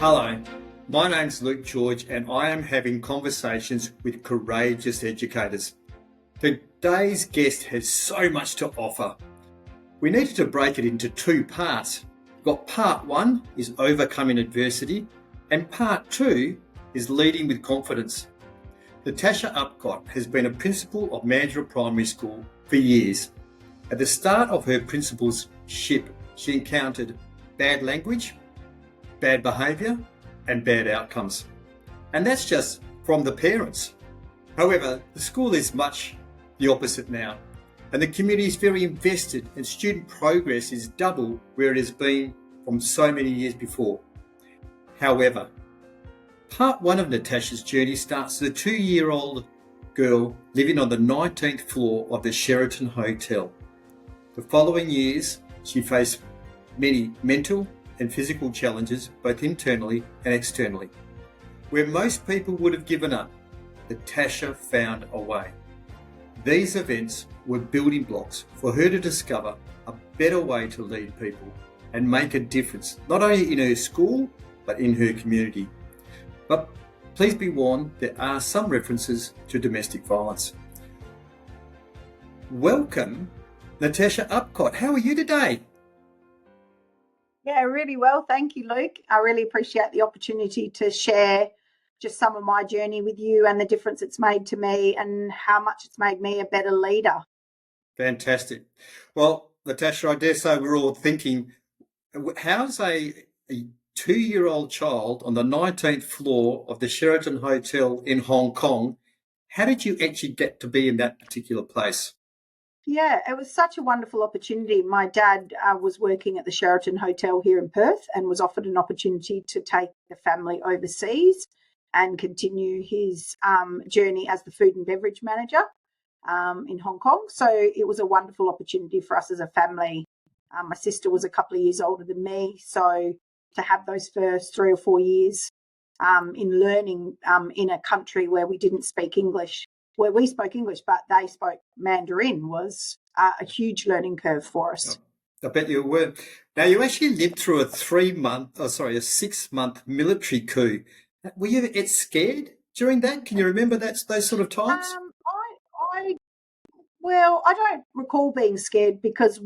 Hello, my name's Luke George and I am having conversations with courageous educators. Today's guest has so much to offer. We needed to break it into two parts. We've got part one is overcoming adversity and part two is leading with confidence. Natasha Upcott has been a principal of Mandurah Primary School for years. At the start of her principalship, she encountered bad language, bad behaviour and bad outcomes. And that's just from the parents. However, the school is much the opposite now. And the community is very invested and student progress is double where it has been from so many years before. However, part one of Natasha's journey starts with a 2-year-old girl living on the 19th floor of the Sheraton Hotel. The following years, she faced many mental and physical challenges, both internally and externally. Where most people would have given up, Natasha found a way. These events were building blocks for her to discover a better way to lead people and make a difference, not only in her school, but in her community. But please be warned, there are some references to domestic violence. Welcome, Natasha Upcott. How are you today? Yeah, really well. Thank you, Luke. I really appreciate the opportunity to share just some of my journey with you and the difference it's made to me and how much it's made me a better leader. Fantastic. Well, Natasha, I dare say we're all thinking, how's a 2-year-old child on the 19th floor of the Sheraton Hotel in Hong Kong, how did you actually get to be in that particular place? Yeah, it was such a wonderful opportunity. My dad was working at the Sheraton Hotel here in Perth and was offered an opportunity to take the family overseas and continue his journey as the food and beverage manager in Hong Kong. So it was a wonderful opportunity for us as a family. My sister was a couple of years older than me, so to have those first 3 or 4 years in learning in a country where we didn't speak English, where we spoke English, but they spoke Mandarin, was a huge learning curve for us. I bet you were. Now, you actually lived through a 6-month military coup. Were you ever scared during that? Can you remember those sort of times? I don't recall being scared because,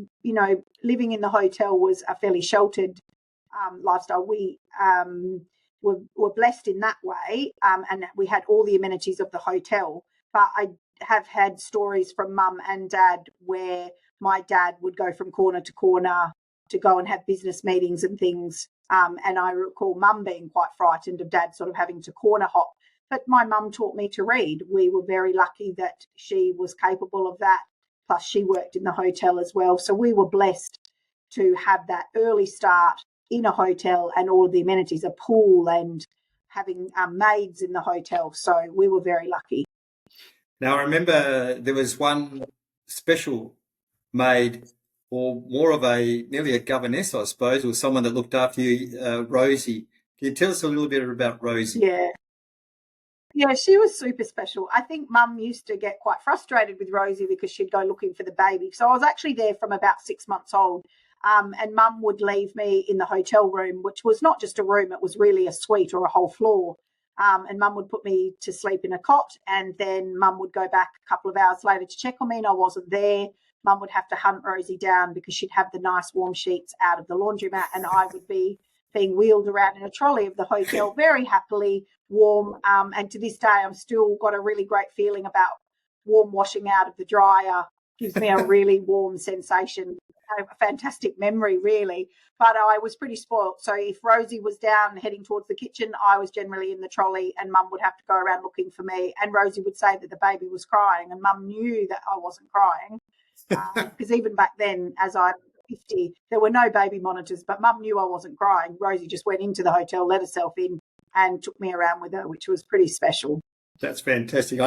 living in the hotel was a fairly sheltered lifestyle. We were blessed in that way, and we had all the amenities of the hotel. But I have had stories from mum and dad where my dad would go from corner to corner to go and have business meetings and things. And I recall mum being quite frightened of dad sort of having to corner hop. But my mum taught me to read. We were very lucky that she was capable of that. Plus, she worked in the hotel as well. So we were blessed to have that early start in a hotel and all of the amenities, a pool and having maids in the hotel. So we were very lucky. Now, I remember there was one special maid, or more of nearly a governess, I suppose, or someone that looked after you, Rosie. Can you tell us a little bit about Rosie? Yeah, she was super special. I think mum used to get quite frustrated with Rosie because she'd go looking for the baby. So I was actually there from about 6 months old. And mum would leave me in the hotel room, which was not just a room, it was really a suite or a whole floor. And mum would put me to sleep in a cot, and then mum would go back a couple of hours later to check on me, and I wasn't there. Mum would have to hunt Rosie down because she'd have the nice warm sheets out of the laundromat, and I would be being wheeled around in a trolley of the hotel very happily, warm. And to this day, I've still got a really great feeling about warm washing out of the dryer. Gives me a really warm sensation. A fantastic memory, really. But I was pretty spoilt. So if Rosie was down heading towards the kitchen, I was generally in the trolley and mum would have to go around looking for me. And Rosie would say that the baby was crying and mum knew that I wasn't crying. Because even back then, as I'm 50, there were no baby monitors, but mum knew I wasn't crying. Rosie just went into the hotel, let herself in and took me around with her, which was pretty special. That's fantastic.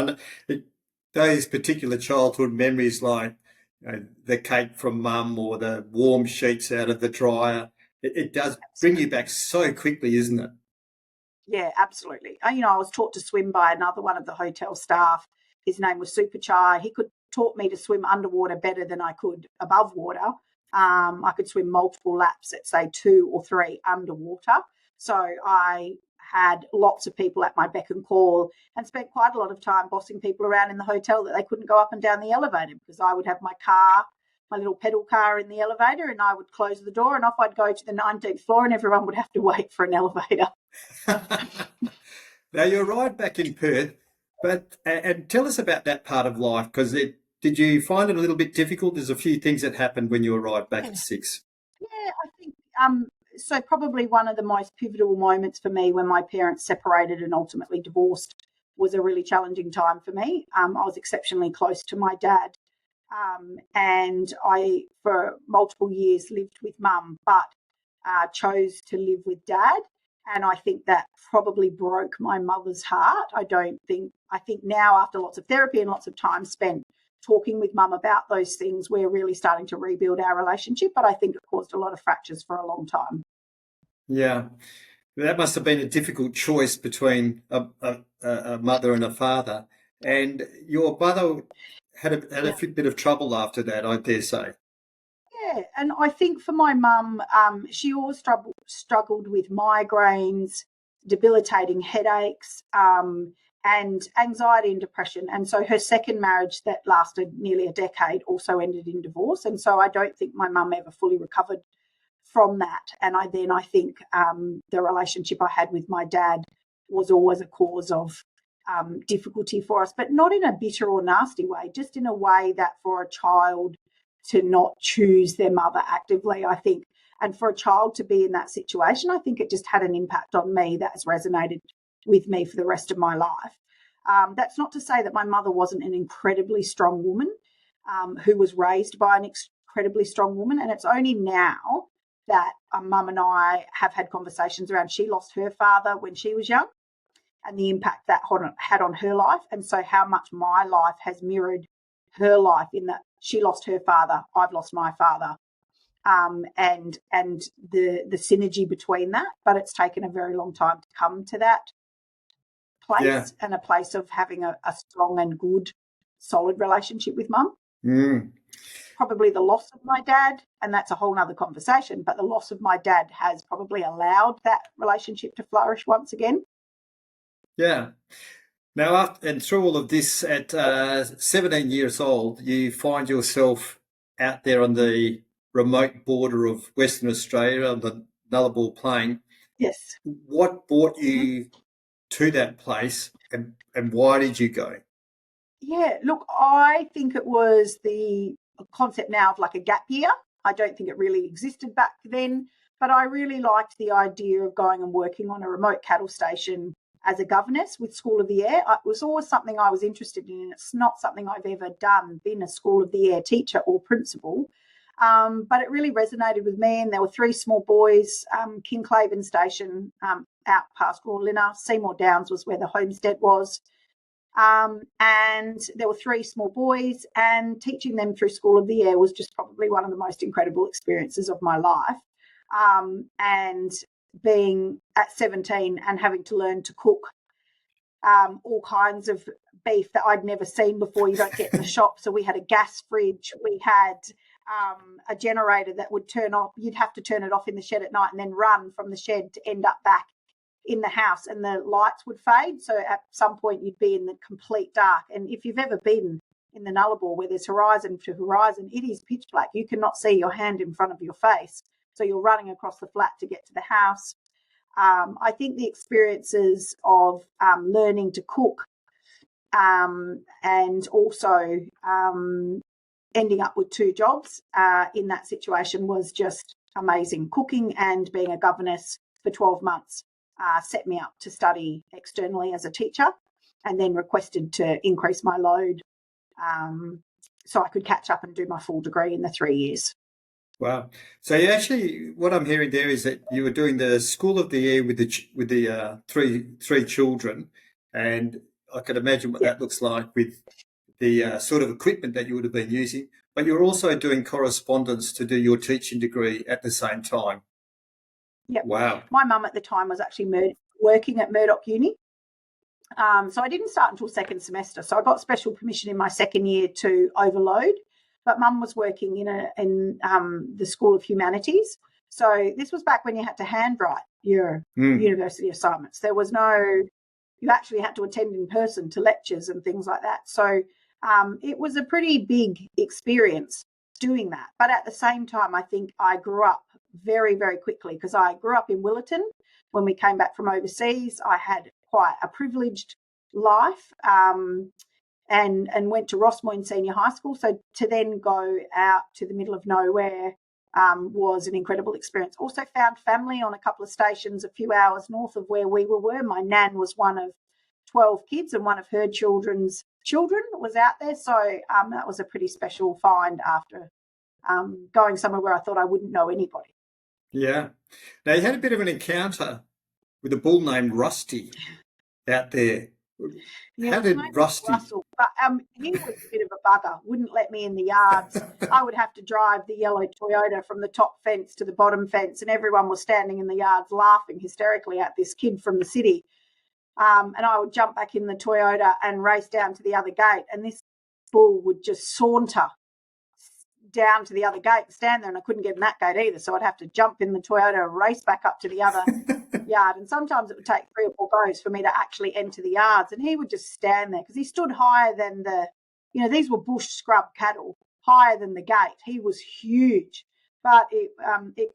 Those particular childhood memories, like the cake from mum or the warm sheets out of the dryer, it does bring you back so quickly, isn't it? Yeah, absolutely. I was taught to swim by another one of the hotel staff. His name was Super Chai. He taught me to swim underwater better than I could above water. I could swim multiple laps at, say, 2 or 3 underwater. So I had lots of people at my beck and call and spent quite a lot of time bossing people around in the hotel that they couldn't go up and down the elevator, because I would have my car, my little pedal car in the elevator, and I would close the door and off I'd go to the 19th floor and everyone would have to wait for an elevator. Now, you're right back in Perth, but and tell us about that part of life, because did you find it a little bit difficult? There's a few things that happened when you arrived back at 6. Yeah, I think so. Probably one of the most pivotal moments for me when my parents separated and ultimately divorced was a really challenging time for me. I was exceptionally close to my dad, and I, for multiple years, lived with mum, but chose to live with dad. And I think that probably broke my mother's heart. I think now, after lots of therapy and lots of time spent talking with mum about those things, we're really starting to rebuild our relationship. But I think it caused a lot of fractures for a long time. Yeah, that must have been a difficult choice between a mother and a father. And your mother had a bit of trouble after that, I dare say. Yeah, and I think for my mum, she always struggled with migraines, debilitating headaches, and anxiety and depression. And so her second marriage that lasted nearly a decade also ended in divorce. And so I don't think my mum ever fully recovered from that. And I think the relationship I had with my dad was always a cause of difficulty for us, but not in a bitter or nasty way, just in a way that for a child to not choose their mother actively, I think, and for a child to be in that situation, I think it just had an impact on me that has resonated with me for the rest of my life. That's not to say that my mother wasn't an incredibly strong woman who was raised by an incredibly strong woman, and it's only now that mum and I have had conversations around she lost her father when she was young and the impact that had on her life, and so how much my life has mirrored her life in that she lost her father, I've lost my father, and the synergy between that. But it's taken a very long time to come to that place, and a place of having a strong and good, solid relationship with mum. Probably the loss of my dad, and that's a whole nother conversation, but the loss of my dad has probably allowed that relationship to flourish once again. Yeah. Now, and through all of this, at 17 years old, you find yourself out there on the remote border of Western Australia on the Nullarbor Plain. Yes. What brought you to that place, and why did you go? Yeah, look, I think it was the concept now of like a gap year. I don't think it really existed back then, but I really liked the idea of going and working on a remote cattle station as a governess with School of the Air. It was always something I was interested in. It's not something I've ever done, been a School of the Air teacher or principal, but it really resonated with me. And there were 3 small boys, Kinclaven Station, out past Rawlinna. Seymour Downs was where the homestead was. And there were 3 small boys, and teaching them through School of the Air was just probably one of the most incredible experiences of my life. And being at 17 and having to learn to cook all kinds of beef that I'd never seen before, you don't get in the shop. So we had a gas fridge, we had a generator that would turn off. You'd have to turn it off in the shed at night and then run from the shed to end up back in the house, and the lights would fade. So at some point you'd be in the complete dark. And if you've ever been in the Nullarbor where there's horizon to horizon, it is pitch black. You cannot see your hand in front of your face. So you're running across the flat to get to the house. I think the experiences of learning to cook and also ending up with 2 jobs in that situation was just amazing. Cooking and being a governess for 12 months set me up to study externally as a teacher, and then requested to increase my load so I could catch up and do my full degree in the 3 years. Wow! So you actually, what I'm hearing there is that you were doing the School of the Air with the three children, and I can imagine what that looks like with the sort of equipment that you would have been using. But you're also doing correspondence to do your teaching degree at the same time. Yep. Wow. My mum at the time was actually working at Murdoch Uni. So I didn't start until second semester. So I got special permission in my second year to overload. But mum was working in the School of Humanities. So this was back when you had to handwrite your university assignments. There was no, you actually had to attend in person to lectures and things like that. So it was a pretty big experience doing that. But at the same time, I think I grew up very, very quickly, because I grew up in Willetton. When we came back from overseas, I had quite a privileged life, and went to Rossmoyne Senior High School. So to then go out to the middle of nowhere was an incredible experience. Also found family on a couple of stations a few hours north of where we were. My nan was one of 12 kids, and one of her children's children was out there. So that was a pretty special find after going somewhere where I thought I wouldn't know anybody. Yeah. Now, you had a bit of an encounter with a bull named Rusty out there. Yeah, How did Rusty? Russell, but he was a bit of a bugger, wouldn't let me in the yards. I would have to drive the yellow Toyota from the top fence to the bottom fence, and everyone was standing in the yards laughing hysterically at this kid from the city. And I would jump back in the Toyota and race down to the other gate, and this bull would just saunter down to the other gate and stand there, and I couldn't get in that gate either, so I'd have to jump in the Toyota and race back up to the other yard, and sometimes it would take 3 or 4 goes for me to actually enter the yards, and he would just stand there because he stood higher than these were bush scrub cattle, higher than the gate. He was huge, but it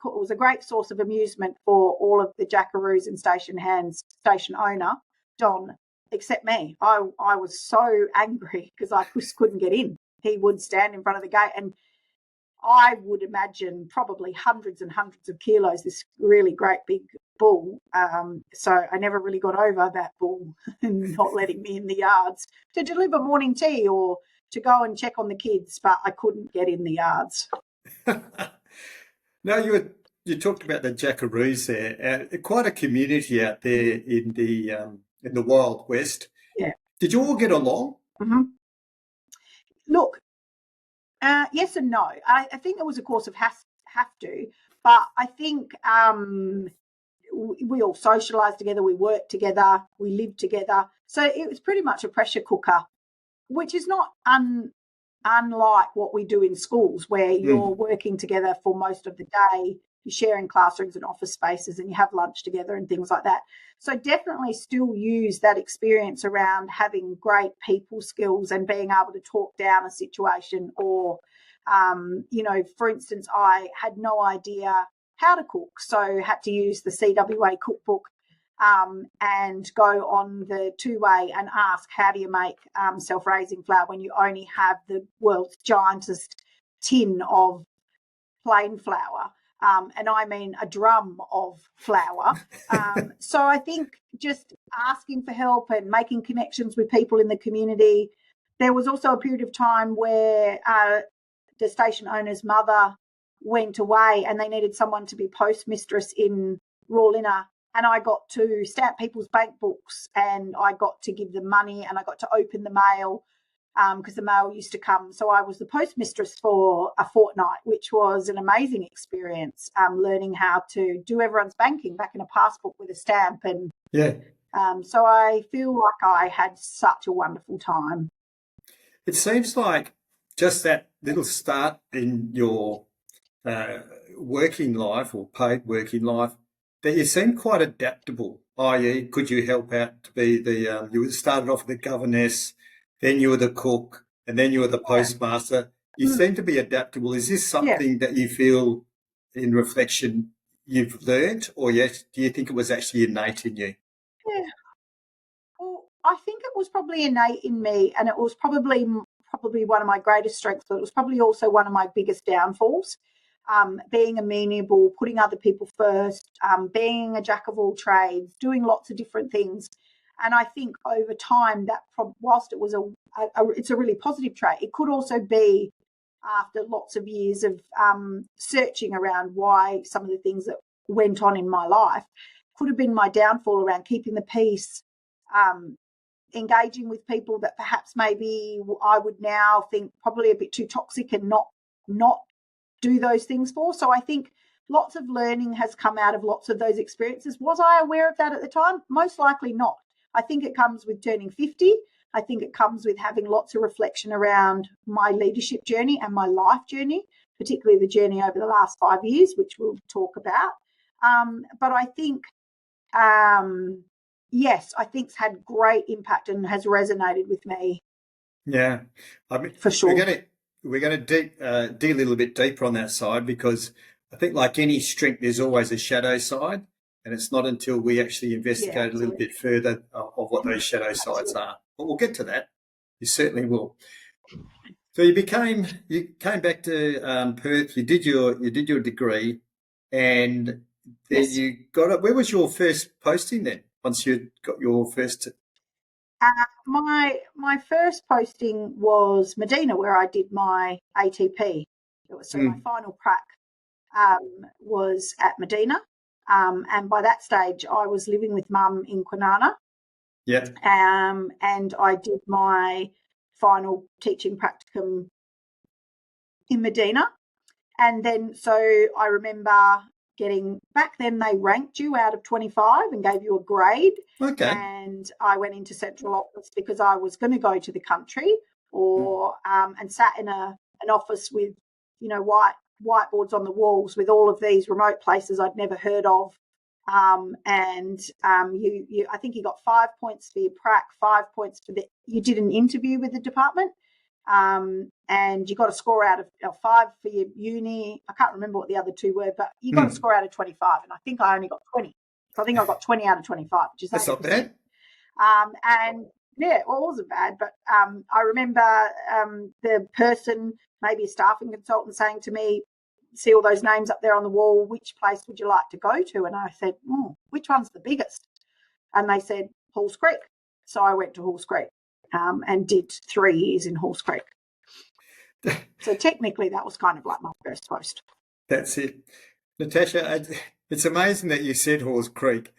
was a great source of amusement for all of the jackaroos and station hands, station owner Don, except me. I was so angry because I just couldn't get in. He would stand in front of the gate, and I would imagine probably hundreds and hundreds of kilos, this really great big bull. So I never really got over that bull not letting me in the yards to deliver morning tea or to go and check on the kids, but I couldn't get in the yards. Now, you talked about the jackaroos there. Quite a community out there in the Wild West. Yeah. Did you all get along? Mm-hmm. Look, yes and no. I think it was a course of have to, but I think we all socialised together, we worked together, we lived together. So it was pretty much a pressure cooker, which is not unlike what we do in schools, where you're working together for most of the day, you're sharing classrooms and office spaces, and you have lunch together and things like that. So definitely still use that experience around having great people skills and being able to talk down a situation, or, for instance, I had no idea how to cook, so had to use the CWA cookbook and go on the 2-way and ask, how do you make self-raising flour when you only have the world's giantest tin of plain flour? And I mean a drum of flour. So I think just asking for help and making connections with people in the community. There was also a period of time where the station owner's mother went away and they needed someone to be postmistress in Rawlinna, and I got to stamp people's bank books, and I got to give them money, and I got to open the mail because the mail used to come. So I was the postmistress for a fortnight, which was an amazing experience, learning how to do everyone's banking back in a passbook with a stamp. And so I feel like I had such a wonderful time. It seems like just that little start in your working life, or paid working life, that you seem quite adaptable, i.e. could you help out to be you started off with the governess, then you were the cook, and then you were the postmaster. You seem to be adaptable. Is this something that you feel, in reflection, you've learned, or do you think it was actually innate in you? Yeah. Well, I think it was probably innate in me, and it was probably one of my greatest strengths, but it was probably also one of my biggest downfalls. Being amenable, putting other people first, being a jack of all trades, doing lots of different things. And I think over time, that whilst it was it's a really positive trait, it could also be, after lots of years of searching around why some of the things that went on in my life, could have been my downfall around keeping the peace, engaging with people that perhaps maybe I would now think probably a bit too toxic and not do those things for. So I think lots of learning has come out of lots of those experiences. Was I aware of that at the time? Most likely not. I think it comes with turning 50. I think it comes with having lots of reflection around my leadership journey and my life journey, particularly the journey over the last 5 years, which we'll talk about. But I think, yes, I think it's had great impact and has resonated with me. Yeah, I mean, For sure. we're going to dig a little bit deeper on that side, because I think, like any strength, there's always a shadow side, and it's not until we actually investigate a little bit further of what those shadow sides are. But we'll get to that. You certainly will. So you came back to Perth. You did your degree, and then Yes. you got it. Where was your first posting then? Once you got your first. My first posting was Medina, where I did my ATP. So my final prac was at Medina, and by that stage I was living with Mum in Kwinana. Yeah. And I did my final teaching practicum in Medina, and then so I remember getting, back then they ranked you out of 25 and gave you a grade. Okay. And I went into central office because I was going to go to the country, and sat in an office with, whiteboards on the walls with all of these remote places I'd never heard of. I think you got 5 points for your prac, 5 points you did an interview with the department. And you got a score out of 5 for your uni. I can't remember what the other two were, but you got a score out of 25, and I think I only got 20. So I think I got 20 out of 25, which is that's 80%. not bad. And yeah, well, it wasn't bad, but I remember the person, maybe a staffing consultant, saying to me, see all those names up there on the wall, which place would you like to go to? And I said, which one's the biggest? And they said, Halls Creek. So I went to Halls Creek. And did 3 years in Halls Creek. So technically that was kind of like my first post. That's it. Natasha, it's amazing that you said Halls Creek,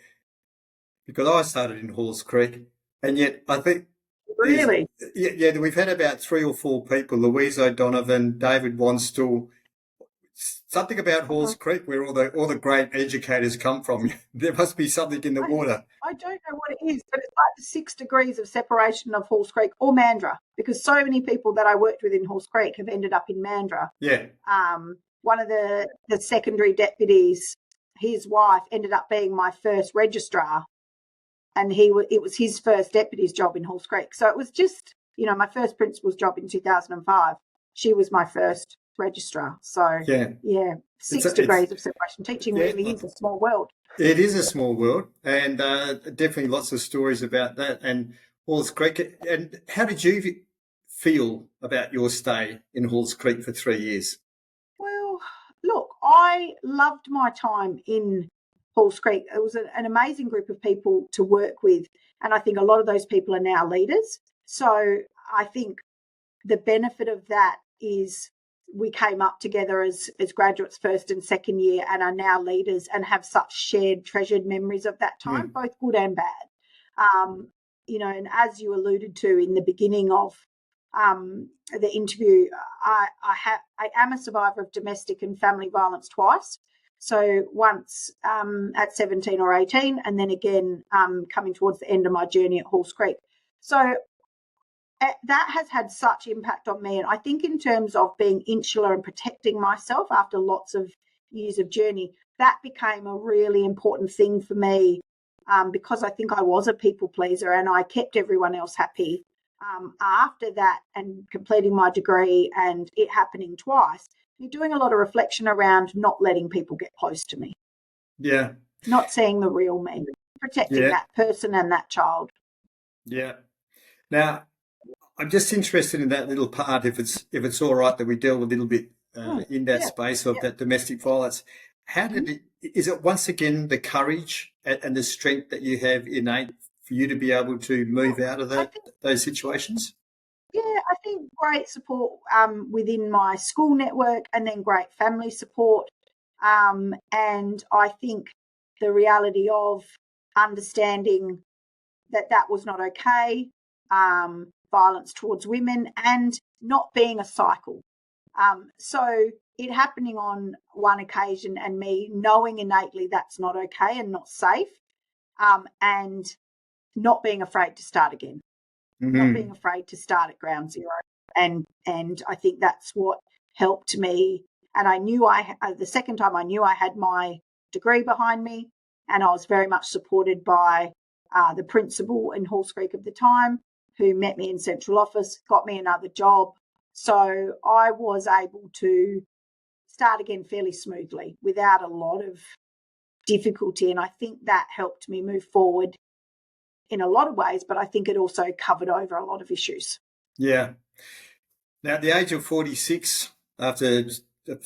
because I started in Halls Creek, and yet I think... Really? Yeah, we've had about 3 or 4 people, Louise O'Donovan, David Wanstall, something about Halls Creek, where all the great educators come from. There must be something in the water. I don't know what it is, but it's like the 6 degrees of separation of Halls Creek or Mandurah, because so many people that I worked with in Halls Creek have ended up in Mandurah. Yeah. One of the secondary deputies, his wife ended up being my first registrar, and it was his first deputy's job in Halls Creek. So it was just, my first principal's job in 2005. She was my first registrar. So yeah, 6 degrees of separation. Teaching really is a small world. It is a small world, and definitely lots of stories about that. And Halls Creek. And how did you feel about your stay in Halls Creek for 3 years? Well, look, I loved my time in Halls Creek. It was an amazing group of people to work with, and I think a lot of those people are now leaders. So I think the benefit of that is we came up together as graduates first and second year, and are now leaders and have such shared, treasured memories of that time, both good and bad. And as you alluded to in the beginning of the interview, I am a survivor of domestic and family violence twice. So once at 17 or 18, and then again coming towards the end of my journey at Halls Creek. So that has had such impact on me. And I think in terms of being insular and protecting myself after lots of years of journey, that became a really important thing for me, because I think I was a people pleaser and I kept everyone else happy. After that, and completing my degree and it happening twice, you're doing a lot of reflection around not letting people get close to me. Yeah. Not seeing the real me, protecting that person and that child. Yeah. Now, I'm just interested in that little part, if it's all right that we delve a little bit in that space of that domestic violence. How did is it once again the courage and the strength that you have innate for you to be able to move out of those situations? Yeah, I think great support within my school network, and then great family support. And I think the reality of understanding that was not okay, violence towards women, and not being a cycle. So it happening on one occasion and me knowing innately that's not okay and not safe, and not being afraid to start again, not being afraid to start at ground zero. And I think that's what helped me. And I knew the second time I knew I had my degree behind me, and I was very much supported by the principal in Halls Creek at the time, who met me in central office, got me another job. So I was able to start again fairly smoothly without a lot of difficulty. And I think that helped me move forward in a lot of ways, but I think it also covered over a lot of issues. Yeah. Now, at the age of 46, after a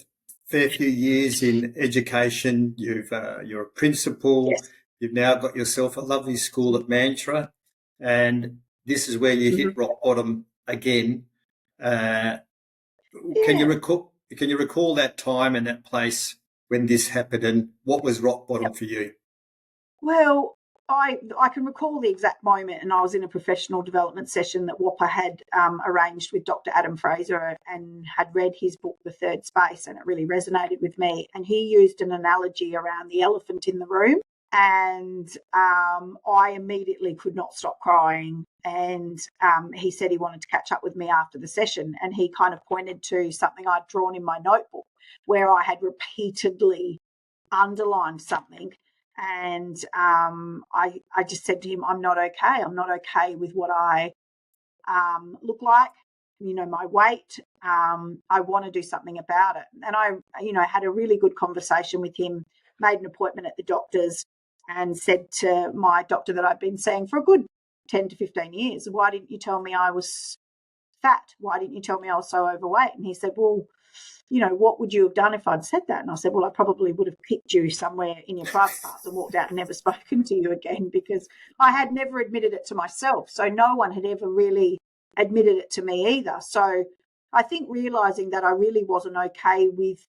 fair few years in education, you're a principal. Yes. You've now got yourself a lovely school at Mandurah, and this is where you hit rock bottom again. Can you recall that time and that place when this happened, and what was rock bottom for you? Well, I can recall the exact moment, and I was in a professional development session that WAPA had arranged with Dr. Adam Fraser, and had read his book, The Third Space, and it really resonated with me. And he used an analogy around the elephant in the room, and I immediately could not stop crying. And he said he wanted to catch up with me after the session, and he kind of pointed to something I'd drawn in my notebook where I had repeatedly underlined something. And I just said to him, I'm not okay. I'm not okay with what I look like, my weight. I want to do something about it. And I had a really good conversation with him, made an appointment at the doctor's, and said to my doctor that I'd been seeing for a good 10 to 15 years, why didn't you tell me I was fat? Why didn't you tell me I was so overweight? And he said, well, what would you have done if I'd said that? And I said, well, I probably would have kicked you somewhere in your private parts and walked out and never spoken to you again, because I had never admitted it to myself. So no one had ever really admitted it to me either. So I think realizing that I really wasn't okay with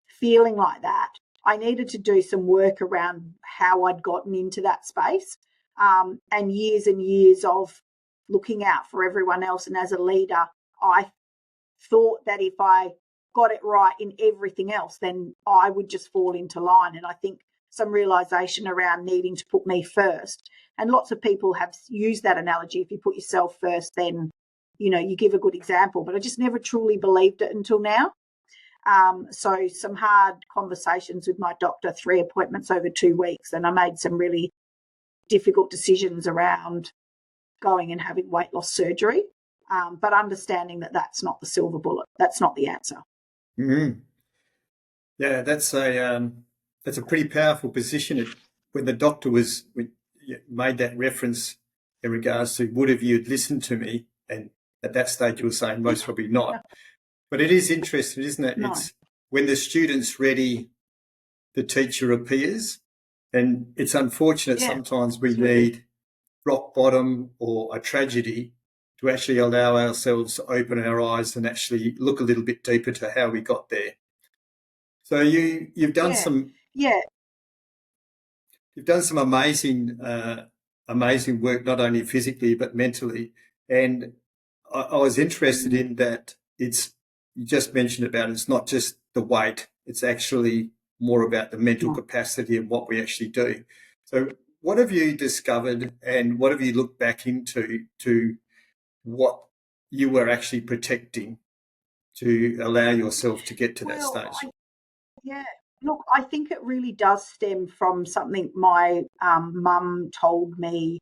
feeling like that, I needed to do some work around how I'd gotten into that space, and years of looking out for everyone else. And as a leader, I thought that if I got it right in everything else, then I would just fall into line. And I think some realization around needing to put me first. And lots of people have used that analogy. If you put yourself first, then, you give a good example. But I just never truly believed it until now. So some hard conversations with my doctor, 3 appointments over 2 weeks. And I made some really difficult decisions around going and having weight loss surgery. But understanding that that's not the silver bullet, that's not the answer. Mm-hmm. Yeah, that's a pretty powerful position. When the doctor made that reference in regards to would have you listened to me, and at that stage you were saying most probably not. No. But it is interesting, isn't it? No. It's when the student's ready, the teacher appears, and it's unfortunate sometimes we need rock bottom or a tragedy to actually allow ourselves to open our eyes and actually look a little bit deeper to how we got there. So you've done some amazing work, not only physically but mentally. And I was interested in that. You just mentioned about it's not just the weight; it's actually more about the mental capacity and what we actually do. So what have you discovered, and what have you looked back into to what you were actually protecting to allow yourself to get to that stage? Look, I think it really does stem from something my mum told me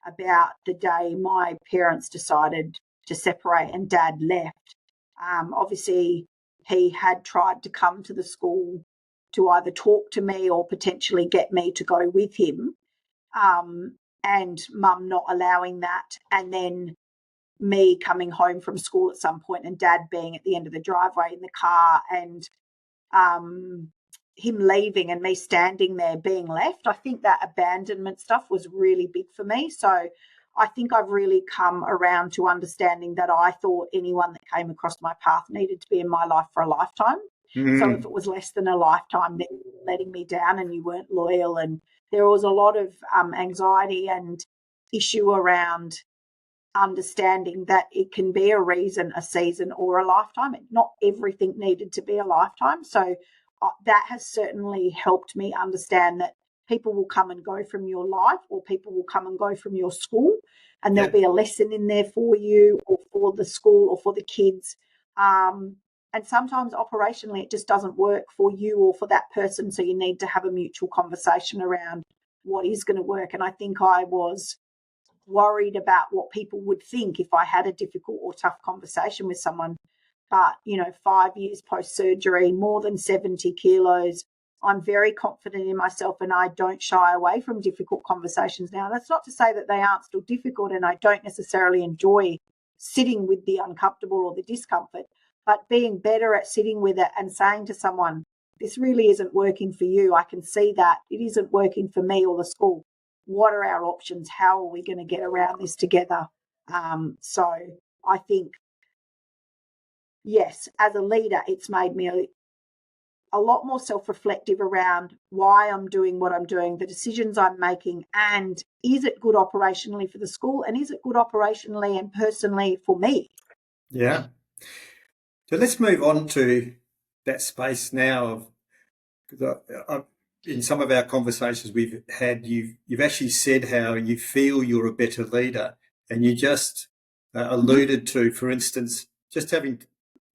about the day my parents decided to separate and Dad left. Obviously, he had tried to come to the school to either talk to me or potentially get me to go with him, and Mum not allowing that, and then me coming home from school at some point and Dad being at the end of the driveway in the car, and him leaving and me standing there being left. I think that abandonment stuff was really big for me. So I think I've really come around to understanding that I thought anyone that came across my path needed to be in my life for a lifetime. Mm. So if it was less than a lifetime, then you were letting me down and you weren't loyal. And there was a lot of anxiety and issue around understanding that it can be a reason, a season, or a lifetime. Not everything needed to be a lifetime. So that has certainly helped me understand that people will come and go from your life, or people will come and go from your school, and there'll be a lesson in there for you or for the school or for the kids. And And sometimes operationally it just doesn't work for you or for that person. So you need to have a mutual conversation around what is going to work. And I think I was worried about what people would think if I had a difficult or tough conversation with someone. But, 5 years post-surgery, more than 70 kilos, I'm very confident in myself and I don't shy away from difficult conversations now. That's not to say that they aren't still difficult and I don't necessarily enjoy sitting with the uncomfortable or the discomfort, but being better at sitting with it and saying to someone, this really isn't working for you. I can see that it isn't working for me or the school. What are our options? How are we going to get around this together? So I think, yes, as a leader, it's made me a lot more self-reflective around why I'm doing what I'm doing, the decisions I'm making, and is it good operationally for the school and is it good operationally and personally for me? Yeah. So let's move on to that space now of, because in some of our conversations we've had, you've actually said how you feel you're a better leader, and you just alluded to, for instance, just having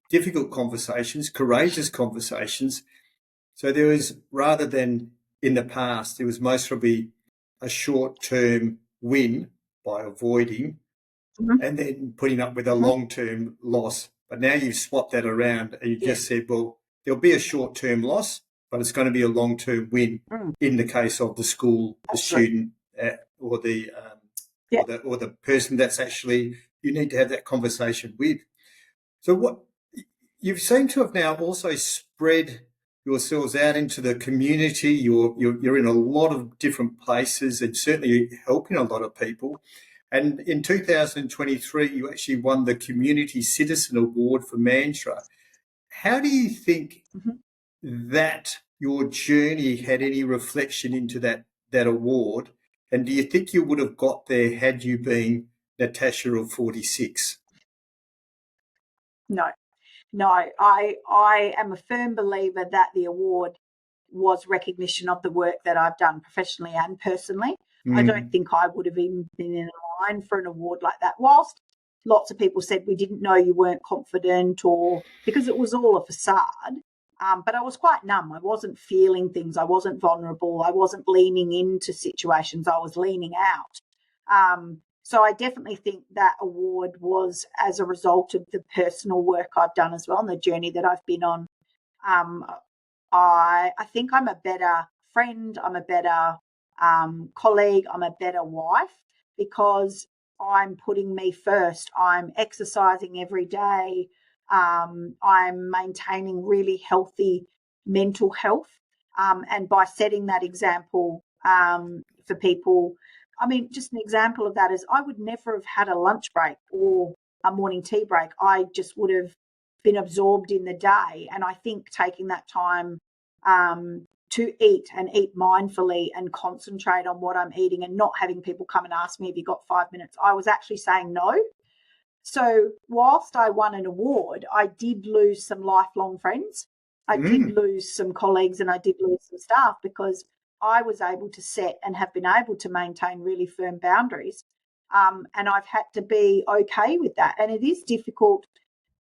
difficult conversations, courageous conversations. So there was, rather than in the past, there was most probably a short-term win by avoiding and then putting up with a long-term loss. But now you've swapped that around and you just said, well, there'll be a short-term loss, but it's going to be a long-term win in the case of the school, the student, or the person that's actually you need to have that conversation with. So what you seem to have now also spread yourselves out into the community. You're in a lot of different places and certainly helping a lot of people. And in 2023, you actually won the Community Citizen Award for Mandurah. How do you think that your journey had any reflection into that award? And do you think you would have got there had you been Natasha of 46? No, I am a firm believer that the award was recognition of the work that I've done professionally and personally. I don't think I would have even been in a line for an award like that. Whilst lots of people said we didn't know you weren't confident, or because it was all a facade, but I was quite numb. I wasn't feeling things. I wasn't vulnerable. I wasn't leaning into situations. I was leaning out. So I definitely think that award was as a result of the personal work I've done as well and the journey that I've been on. I think I'm a better friend. I'm a better colleague. I'm a better wife because I'm putting me first. I'm exercising every day. I'm maintaining really healthy mental health. And by setting that example for people, I mean, just an example of that is I would never have had a lunch break or a morning tea break. I just would have been absorbed in the day. And I think taking that time to eat and eat mindfully and concentrate on what I'm eating and not having people come and ask me, have you got 5 minutes? I was actually saying no. So whilst I won an award, I did lose some lifelong friends. I did lose some colleagues and I did lose some staff because I was able to set and have been able to maintain really firm boundaries. And I've had to be okay with that. And it is difficult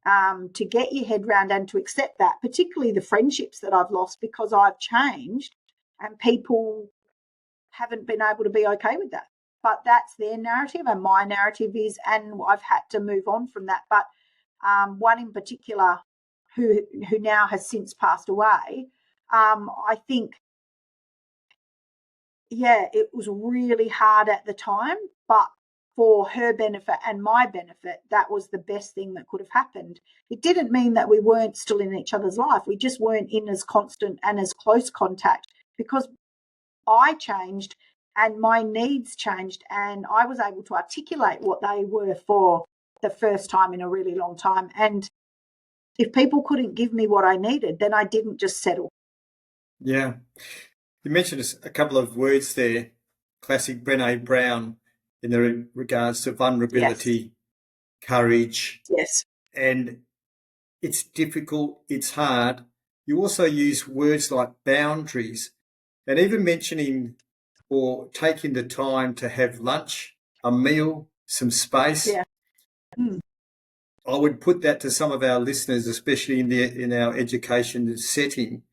to get your head around and to accept that, particularly the friendships that I've lost because I've changed and people haven't been able to be okay with that. But that's their narrative and my narrative is, and I've had to move on from that. But one in particular who now has since passed away, I think, it was really hard at the time, but for her benefit and my benefit, that was the best thing that could have happened. It didn't mean that we weren't still in each other's life. We just weren't in as constant and as close contact because I changed and my needs changed and I was able to articulate what they were for the first time in a really long time. And if people couldn't give me what I needed, then I didn't just settle. Yeah. You mentioned a couple of words there, classic Brené Brown, in the regards to vulnerability, courage. Yes. And it's difficult, it's hard. You also use words like boundaries and even mentioning or taking the time to have lunch, a meal, some space. Yeah. I would put that to some of our listeners, especially in our education setting.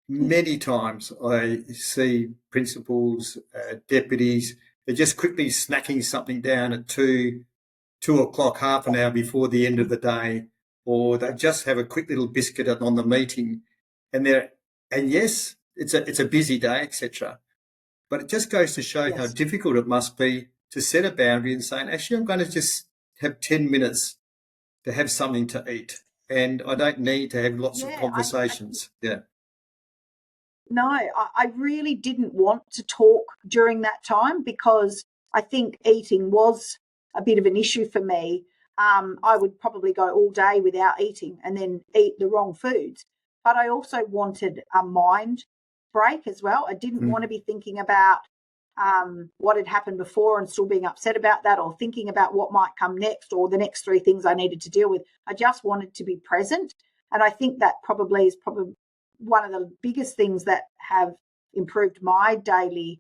Many times I see principals, deputies, they're just quickly snacking something down at 2 o'clock, half an hour before the end of the day, or they just have a quick little biscuit on the meeting, and yes, it's a busy day, etc. But it just goes to show how difficult it must be to set a boundary and saying, actually, I'm going to just have 10 minutes to have something to eat, and I don't need to have lots of conversations. No, I really didn't want to talk during that time because I think eating was a bit of an issue for me. I would probably go all day without eating and then eat the wrong foods. But I also wanted a mind break as well. I didn't want to be thinking about what had happened before and still being upset about that, or thinking about what might come next or the next 3 things I needed to deal with. I just wanted to be present. And I think that is one of the biggest things that have improved my daily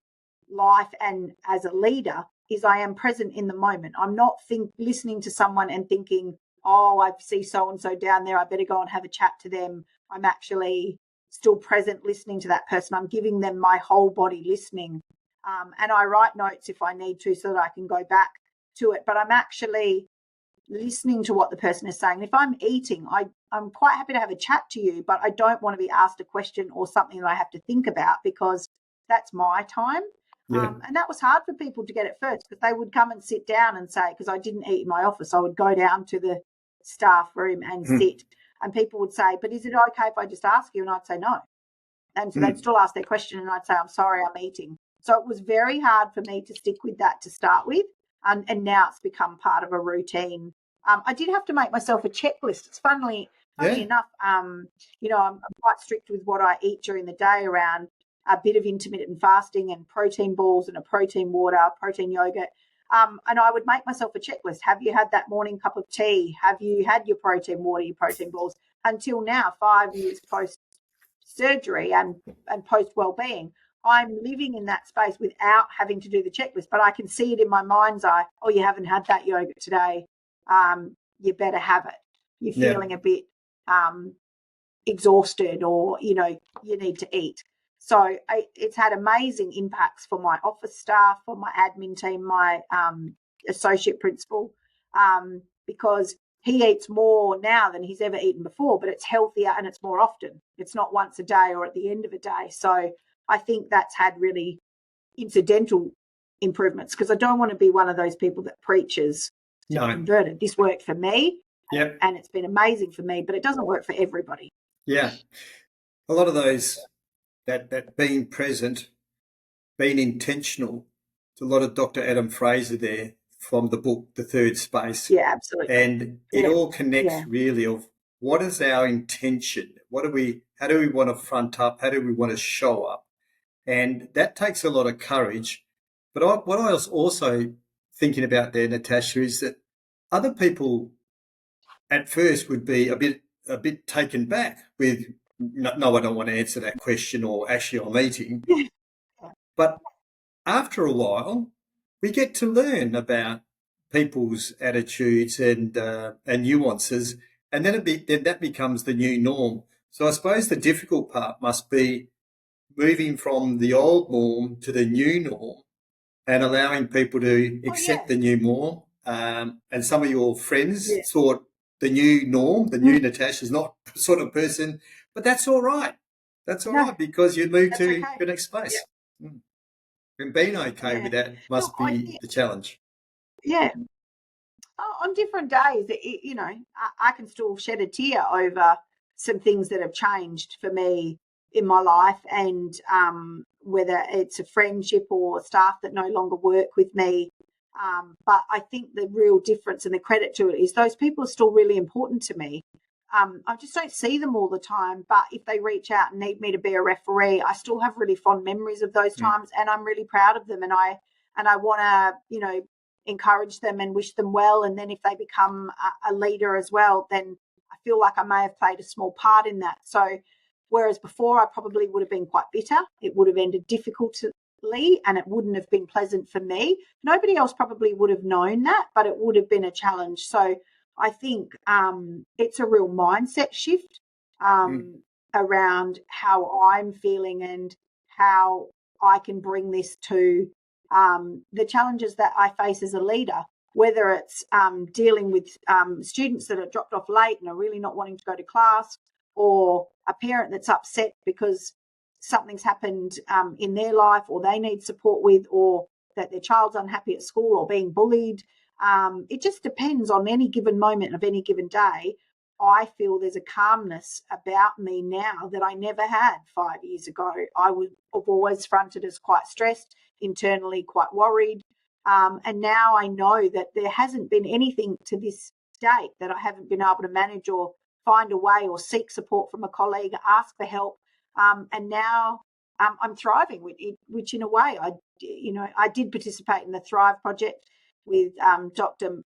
life and as a leader is I am present in the moment. I'm not listening to someone and thinking, oh, I see so-and-so down there, I better go and have a chat to them. I'm actually still present listening to that person. I'm giving them my whole body listening. And I write notes if I need to so that I can go back to it. But I'm actually listening to what the person is saying. If I'm eating, I'm quite happy to have a chat to you, but I don't want to be asked a question or something that I have to think about because that's my time. And that was hard for people to get at first because they would come and sit down and say, because I didn't eat in my office, I would go down to the staff room and sit, and people would say, but is it okay if I just ask you? And I'd say no. And so they'd still ask their question and I'd say, I'm sorry, I'm eating. So it was very hard for me to stick with that to start with. And now it's become part of a routine. I did have to make myself a checklist. It's funny enough, I'm quite strict with what I eat during the day around a bit of intermittent fasting and protein balls and a protein water, protein yogurt. And I would make myself a checklist. Have you had that morning cup of tea? Have you had your protein water, your protein balls? Until now, 5 years post-surgery and post-wellbeing, I'm living in that space without having to do the checklist, but I can see it in my mind's eye. Oh, you haven't had that yogurt today. You better have it. You're feeling a bit exhausted, or, you need to eat. So it's had amazing impacts for my office staff, for my admin team, my associate principal, because he eats more now than he's ever eaten before, but it's healthier and it's more often. It's not once a day or at the end of a day. So I think that's had really incidental improvements, because I don't want to be one of those people that preaches to be converted. This worked for me, and it's been amazing for me, but it doesn't work for everybody. Yeah. A lot of those, that being present, being intentional, it's a lot of Dr. Adam Fraser there from the book, The Third Space. Yeah, absolutely. And it all connects really of what is our intention? How do we want to front up? How do we want to show up? And that takes a lot of courage. But what I was also thinking about there, Natasha, is that other people at first would be a bit taken back with, no, I don't want to answer that question, or actually I'm eating. But after a while, we get to learn about people's attitudes and nuances, and then that becomes the new norm. So I suppose the difficult part must be moving from the old norm to the new norm and allowing people to accept the new norm. And some of your friends thought the new norm, the new Natasha, is not the sort of person, but that's all right. That's all right, because you move to the next place. Yeah. And being okay with that must be the challenge. Yeah. On different days, I can still shed a tear over some things that have changed for me in my life, and whether it's a friendship or staff that no longer work with me. But I think the real difference and the credit to it is those people are still really important to me. I just don't see them all the time, but if they reach out and need me to be a referee, I still have really fond memories of those times, and I'm really proud of them, and I want to, encourage them and wish them well. And then if they become a leader as well, then I feel like I may have played a small part in that. So whereas before I probably would have been quite bitter, it would have ended difficultly, and it wouldn't have been pleasant for me. Nobody else probably would have known that, but it would have been a challenge. So I think it's a real mindset shift around how I'm feeling and how I can bring this to the challenges that I face as a leader, whether it's dealing with students that are dropped off late and are really not wanting to go to class, or a parent that's upset because something's happened in their life or they need support with, or that their child's unhappy at school or being bullied. It just depends on any given moment of any given day. I feel there's a calmness about me now that I never had 5 years ago. I've always fronted as quite stressed, internally quite worried. And now I know that there hasn't been anything to this date that I haven't been able to manage or find a way or seek support from a colleague, ask for help. And now I'm thriving with it, which in a way I did participate in the Thrive project with Dr.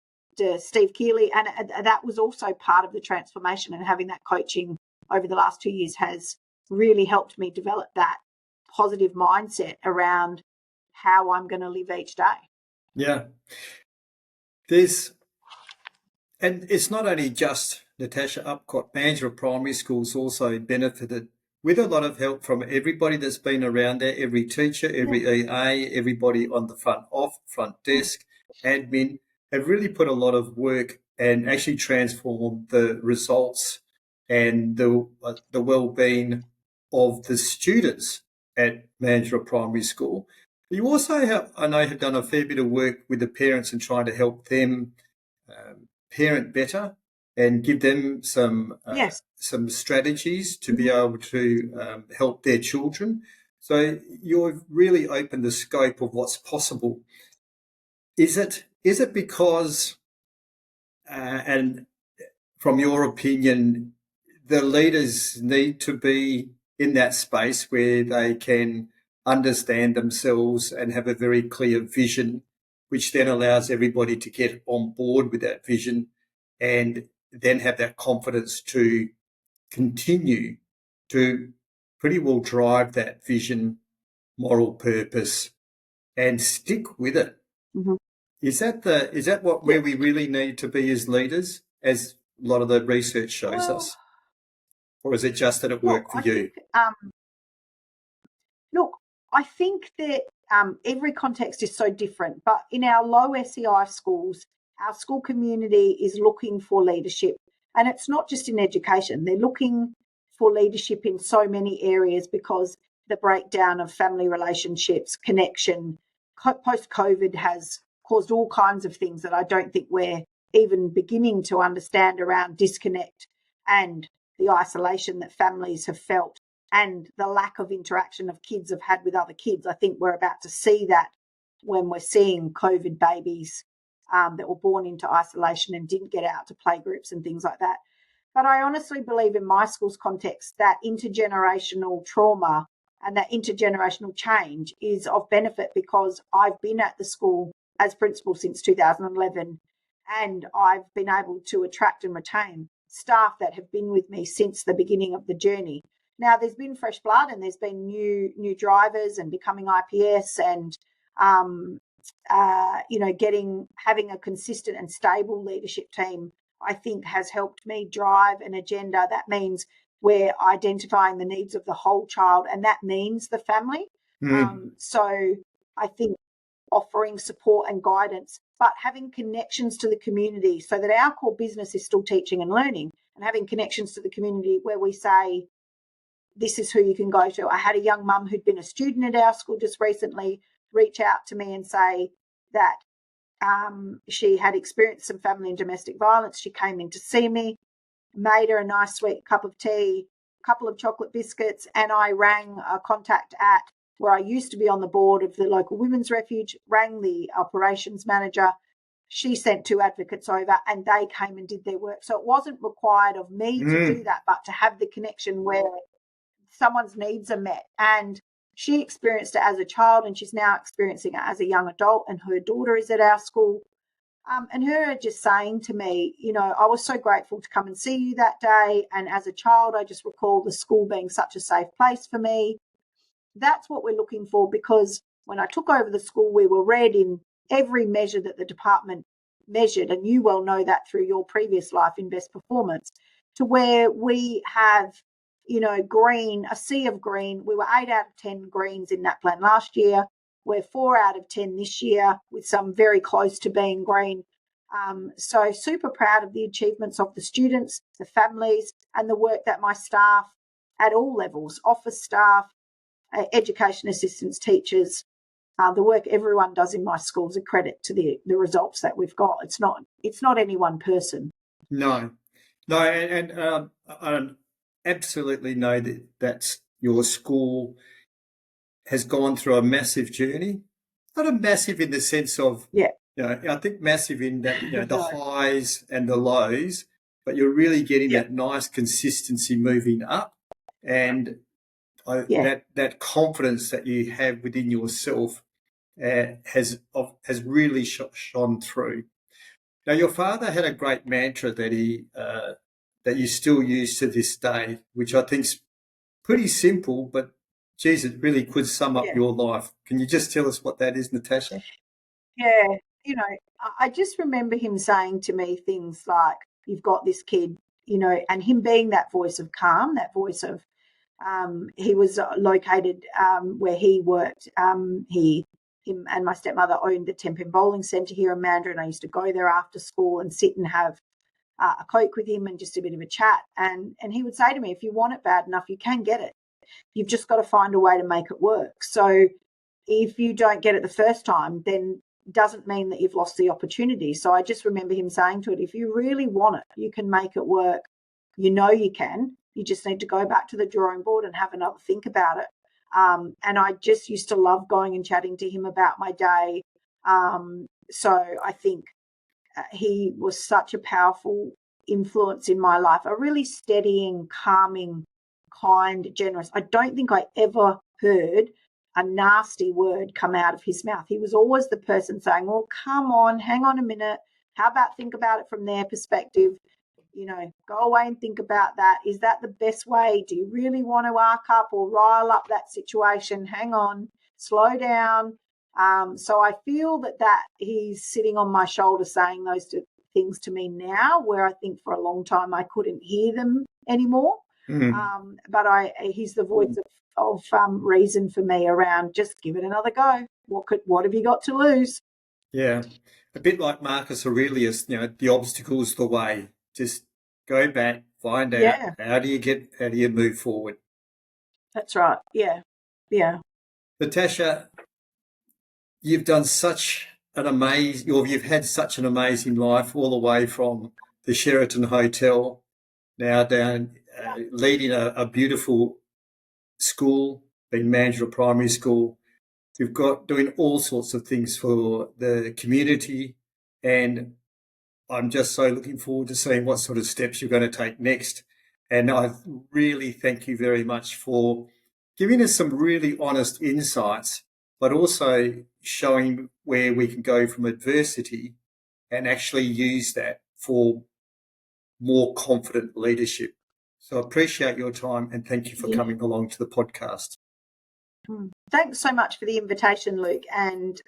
Steve Keeley, and that was also part of the transformation, and having that coaching over the last 2 years has really helped me develop that positive mindset around how I'm going to live each day. Yeah. And it's not only just Natasha Upcott. Mandurah Primary School's also benefited with a lot of help from everybody that's been around there, every teacher, every EA, everybody on the front desk, admin, have really put a lot of work and actually transformed the results and the well-being of the students at Mandurah Primary School. You also I know, have done a fair bit of work with the parents and trying to help them parent better and give them some strategies to be able to help their children. So you've really opened the scope of what's possible. Is it because, and from your opinion, the leaders need to be in that space where they can understand themselves and have a very clear vision, which then allows everybody to get on board with that vision and then have that confidence to continue to pretty well drive that vision, moral purpose, and stick with it? Mm-hmm. Is that where we really need to be as leaders, as a lot of the research shows us? Or is it just that it worked for you? I think that every context is so different, but in our low SEI schools, our school community is looking for leadership. And it's not just in education. They're looking for leadership in so many areas because the breakdown of family relationships, connection, post-COVID has caused all kinds of things that I don't think we're even beginning to understand around disconnect and the isolation that families have felt and the lack of interaction of kids have had with other kids. I think we're about to see that when we're seeing COVID babies that were born into isolation and didn't get out to playgroups and things like that. But I honestly believe in my school's context that intergenerational trauma and that intergenerational change is of benefit, because I've been at the school as principal since 2011 and I've been able to attract and retain staff that have been with me since the beginning of the journey. Now, there's been fresh blood and there's been new drivers and becoming IPS and, having a consistent and stable leadership team, I think has helped me drive an agenda. That means we're identifying the needs of the whole child, and that means the family. So I think offering support and guidance, but having connections to the community so that our core business is still teaching and learning, and having connections to the community where we say, this is who you can go to. I had a young mum who'd been a student at our school just recently reach out to me and say that she had experienced some family and domestic violence. She came in to see me, made her a nice sweet cup of tea, a couple of chocolate biscuits, and I rang a contact at where I used to be on the board of the local women's refuge, rang the operations manager. She sent 2 advocates over and they came and did their work. So it wasn't required of me to do that, but to have the connection where someone's needs are met. And she experienced it as a child and she's now experiencing it as a young adult, and her daughter is at our school. And her just saying to me, I was so grateful to come and see you that day. And as a child, I just recall the school being such a safe place for me. That's what we're looking for, because when I took over the school, we were read in every measure that the department measured, and you well know that through your previous life in best performance, to where we have, green, a sea of green. We were 8 out of 10 greens in that plan last year. We're 4 out of 10 this year, with some very close to being green. So super proud of the achievements of the students, the families, and the work that my staff at all levels, office staff, education assistants, teachers, the work everyone does in my school is a credit to the results that we've got. It's not any one person. No, and I absolutely know that that's your school has gone through a massive journey. Not a massive in the sense of, I think massive in that, the highs and the lows, but you're really getting that nice consistency moving up, and that confidence that you have within yourself has really shone through. Now, your father had a great mantra that that you still use to this day, which I think's pretty simple, but geez, it really could sum up your life. Can you just tell us what that is, Natasha? Yeah, I just remember him saying to me things like, "You've got this kid," and him being that voice of calm, that voice of, he was located where he worked. Him and my stepmother owned the Tenpin Bowling Centre here in Mandurah, and I used to go there after school and sit and have a Coke with him and just a bit of a chat. And he would say to me, "If you want it bad enough, you can get it. You've just got to find a way to make it work. So if you don't get it the first time, then doesn't mean that you've lost the opportunity." So I just remember him saying to it, if you really want it, you can make it work. You can. You just need to go back to the drawing board and have another think about it. And I just used to love going and chatting to him about my day. So I think he was such a powerful influence in my life, a really steadying, calming, kind, generous. I don't think I ever heard a nasty word come out of his mouth. He was always the person saying, "Well, come on, hang on a minute. How about think about it from their perspective? Go away and think about that. Is that the best way? Do you really want to arc up or rile up that situation? Hang on, slow down." So I feel that he's sitting on my shoulder saying those things to me now, where I think for a long time I couldn't hear them anymore. But he's the voice of reason for me around just give it another go. What have you got to lose? Yeah, a bit like Marcus Aurelius. The obstacle's the way. Just go back, find out how do you move forward. That's right. Yeah. Natasha, you've done you've had such an amazing life, all the way from the Sheraton Hotel, now down leading a beautiful school, being Mandurah Primary School. You've got doing all sorts of things for the community, and I'm just so looking forward to seeing what sort of steps you're going to take next. And I really thank you very much for giving us some really honest insights, but also showing where we can go from adversity and actually use that for more confident leadership. So I appreciate your time, and thank you for coming along to the podcast. Thanks so much for the invitation, Luke. And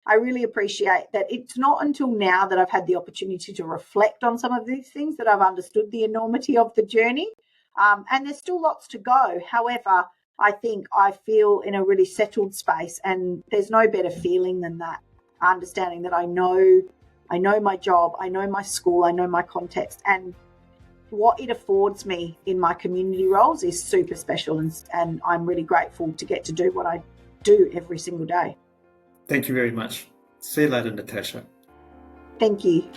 I really appreciate that. It's not until now that I've had the opportunity to reflect on some of these things that I've understood the enormity of the journey. And there's still lots to go. However, I think I feel in a really settled space, and there's no better feeling than that. Understanding that I know my job, I know my school, I know my context, and what it affords me in my community roles is super special, and I'm really grateful to get to do what I do every single day. Thank you very much. See you later, Natasha. Thank you.